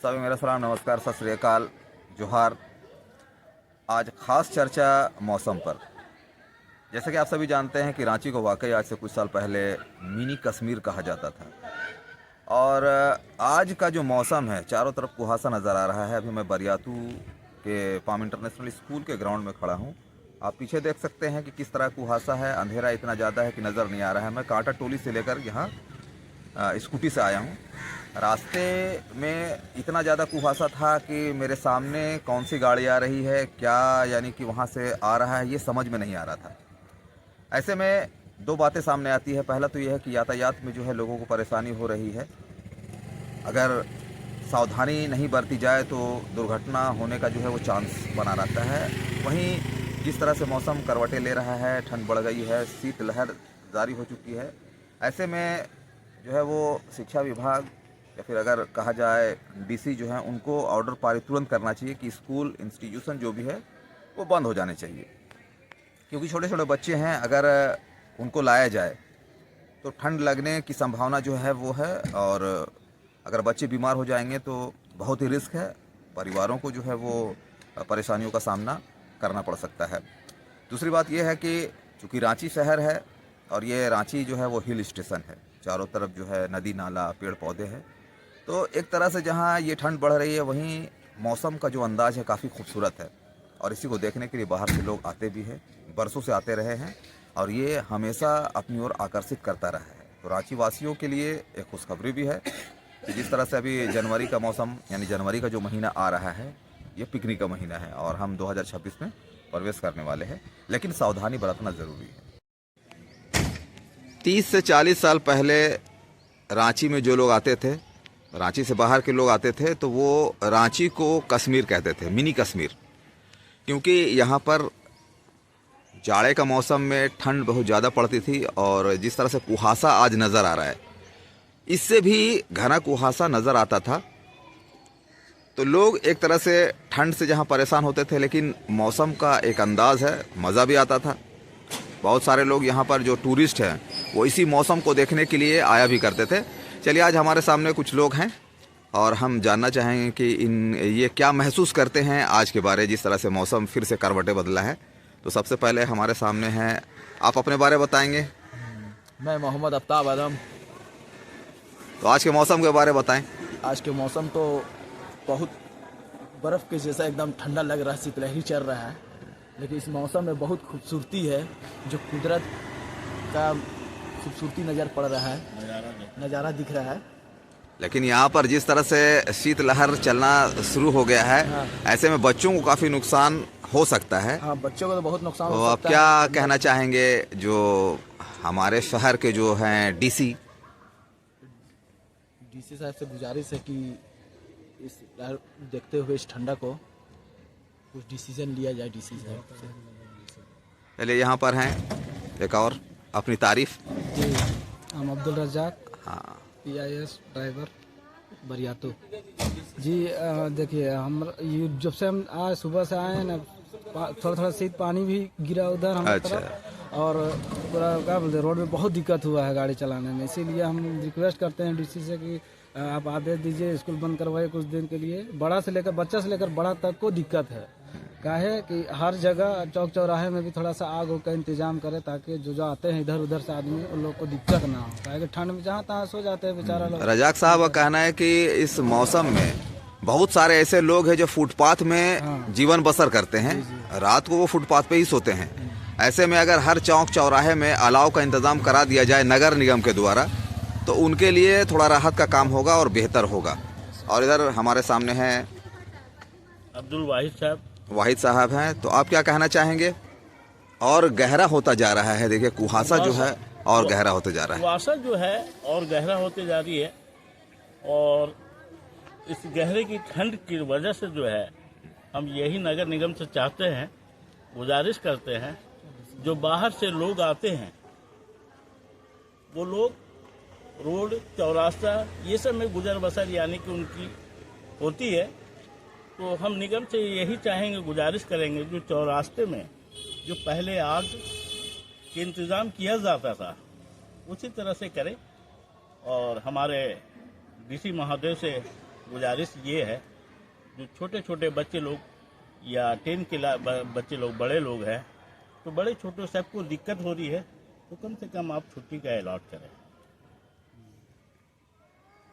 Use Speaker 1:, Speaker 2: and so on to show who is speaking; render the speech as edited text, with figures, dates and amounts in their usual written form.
Speaker 1: सभी मेरा सलाम, नमस्कार, सत श्री अकाल, जोहार। आज ख़ास चर्चा मौसम पर। जैसे कि आप सभी जानते हैं कि रांची को वाकई आज से कुछ साल पहले मिनी कश्मीर कहा जाता था। और आज का जो मौसम है, चारों तरफ कुहासा नज़र आ रहा है। अभी मैं बरियातू के पाम इंटरनेशनल स्कूल के ग्राउंड में खड़ा हूँ। आप पीछे देख सकते हैं कि किस तरह कुहासा है। अंधेरा इतना ज़्यादा है कि नज़र नहीं आ रहा है। मैं कांटा टोली से लेकर यहाँ स्कूटी से आया हूँ। रास्ते में इतना ज़्यादा कुहासा था कि मेरे सामने कौन सी गाड़ी आ रही है, क्या यानी कि वहाँ से आ रहा है, ये समझ में नहीं आ रहा था। ऐसे में दो बातें सामने आती है। पहला तो यह है कि यातायात में जो है लोगों को परेशानी हो रही है। अगर सावधानी नहीं बरती जाए तो दुर्घटना होने का जो है वो चांस बना रहता है। वहीं जिस तरह से मौसम करवटें ले रहा है, ठंड बढ़ गई है, शीतलहर जारी हो चुकी है। ऐसे में जो है वो शिक्षा विभाग या फिर अगर कहा जाए डीसी जो है, उनको ऑर्डर पारित तुरंत करना चाहिए कि स्कूल इंस्टीट्यूशन जो भी है वो बंद हो जाने चाहिए। क्योंकि छोटे छोटे बच्चे हैं, अगर उनको लाया जाए तो ठंड लगने की संभावना जो है वो है। और अगर बच्चे बीमार हो जाएंगे तो बहुत ही रिस्क है। परिवारों को जो है वो परेशानियों का सामना करना पड़ सकता है। दूसरी बात यह है कि चूँकि रांची शहर है और ये रांची जो है वो हिल स्टेशन है, चारों तरफ जो है नदी नाला पेड़ पौधे हैं, तो एक तरह से जहाँ ये ठंड बढ़ रही है वहीं मौसम का जो अंदाज़ है काफ़ी खूबसूरत है। और इसी को देखने के लिए बाहर से लोग आते भी हैं, बरसों से आते रहे हैं, और ये हमेशा अपनी ओर आकर्षित करता रहा है। तो रांची वासियों के लिए एक खुशखबरी भी है कि जिस तरह से अभी जनवरी का मौसम यानी जनवरी का जो महीना आ रहा है, ये पिकनिक का महीना है और हम 2026 में प्रवेश करने वाले हैं। लेकिन सावधानी बरतना ज़रूरी है। 30 से 40 साल पहले रांची में जो लोग आते थे, रांची से बाहर के लोग आते थे, तो वो रांची को कश्मीर कहते थे, मिनी कश्मीर। क्योंकि यहाँ पर जाड़े का मौसम में ठंड बहुत ज़्यादा पड़ती थी और जिस तरह से कुहासा आज नज़र आ रहा है, इससे भी घना कुहासा नज़र आता था। तो लोग एक तरह से ठंड से जहाँ परेशान होते थे, लेकिन मौसम का एक अंदाज़ है, मज़ा भी आता था। बहुत सारे लोग यहाँ पर जो टूरिस्ट हैं वो इसी मौसम को देखने के लिए आया भी करते थे। चलिए, आज हमारे सामने कुछ लोग हैं और हम जानना चाहेंगे कि ये क्या महसूस करते हैं आज के बारे, जिस तरह से मौसम फिर से करवटें बदला है। तो सबसे पहले हमारे सामने हैं, आप अपने बारे बताएंगे।
Speaker 2: मैं मोहम्मद आफ्ताब आदम।
Speaker 1: तो आज के मौसम के बारे बताएं।
Speaker 2: आज के मौसम तो बहुत बर्फ़ के जैसा एकदम ठंडा लग रहा है, शीतलहरी चल रहा है। लेकिन इस मौसम में बहुत खूबसूरती है, जो कुदरत का खूबसूरती नज़र पड़ रहा है, नज़ारा दिख रहा है।
Speaker 1: लेकिन यहाँ पर जिस तरह से शीतलहर चलना शुरू हो गया है,
Speaker 2: हाँ।
Speaker 1: ऐसे में बच्चों को काफ़ी नुकसान हो सकता है।
Speaker 2: हाँ, बच्चों को तो बहुत नुकसान
Speaker 1: तो
Speaker 2: हो
Speaker 1: आप
Speaker 2: सकता
Speaker 1: क्या
Speaker 2: है।
Speaker 1: कहना चाहेंगे, जो हमारे शहर के जो हैं डीसी
Speaker 2: साहब से गुजारिश है कि इस देखते हुए इस ठंडा को कुछ डिसीजन लिया जाए डीसी साहब से।
Speaker 1: पहले यहाँ पर हैं एक और अपनी तारीफ।
Speaker 3: जी, हम अब्दुल रज़ाक,
Speaker 1: हाँ,
Speaker 3: PIS ड्राइवर, बरियातू। जी, देखिए, हम जब से हम आज सुबह से आए हैं ना, थोड़ा थोड़ा शीत पानी भी गिरा उधर हमारी तरफ, और पूरा क्या बोलते हैं, रोड में बहुत दिक्कत हुआ है गाड़ी चलाने में। इसीलिए हम रिक्वेस्ट करते हैं डीसी से कि आप आदेश दीजिए, स्कूल बंद करवाइए कुछ दिन के लिए। बच्चा से लेकर बड़ा तक को दिक्कत है। काहे कि हर जगह चौक चौराहे में भी थोड़ा सा आग का इंतजाम करें, ताकि जो आते हैं इधर उधर से आदमी, उन लोग को दिक्कत ना हो। काहे कि ठंड में जहाँ तहाँ सो जाते हैं बेचारा लोग।
Speaker 1: रजाक साहब का कहना है कि इस मौसम में बहुत सारे ऐसे लोग हैं जो फुटपाथ में जीवन बसर करते हैं। रात को वो फुटपाथ पे ही सोते हैं। ऐसे में अगर हर चौक चौराहे में अलाव का इंतजाम करा दिया जाए नगर निगम के द्वारा, तो उनके लिए थोड़ा राहत का काम होगा और बेहतर होगा। और इधर हमारे सामने हैं
Speaker 4: अब्दुल वाहिद साहब।
Speaker 1: वाहिद साहब हैं, तो आप क्या कहना चाहेंगे। और गहरा होता जा रहा है, देखिए कुहासा जो है और गहरा होते जा रहा है।
Speaker 4: कुहासा जो है और गहरा होते जा रही है, और इस गहरे की ठंड की वजह से जो है हम यही नगर निगम से चाहते हैं, गुजारिश करते हैं, जो बाहर से लोग आते हैं वो लोग रोड चौरास्ता ये सब में गुजर बसर यानी कि उनकी होती है। तो हम निगम से यही चाहेंगे, गुजारिश करेंगे, जो चौरास्ते में जो पहले आग के इंतज़ाम किया जाता था उसी तरह से करें। और हमारे डीसी महोदय से गुजारिश ये है, जो छोटे छोटे बच्चे लोग या 10 क्लास बच्चे लोग, बड़े लोग हैं, तो बड़े छोटे सबको दिक्कत हो रही है, तो कम से कम आप छुट्टी का अलॉट करें।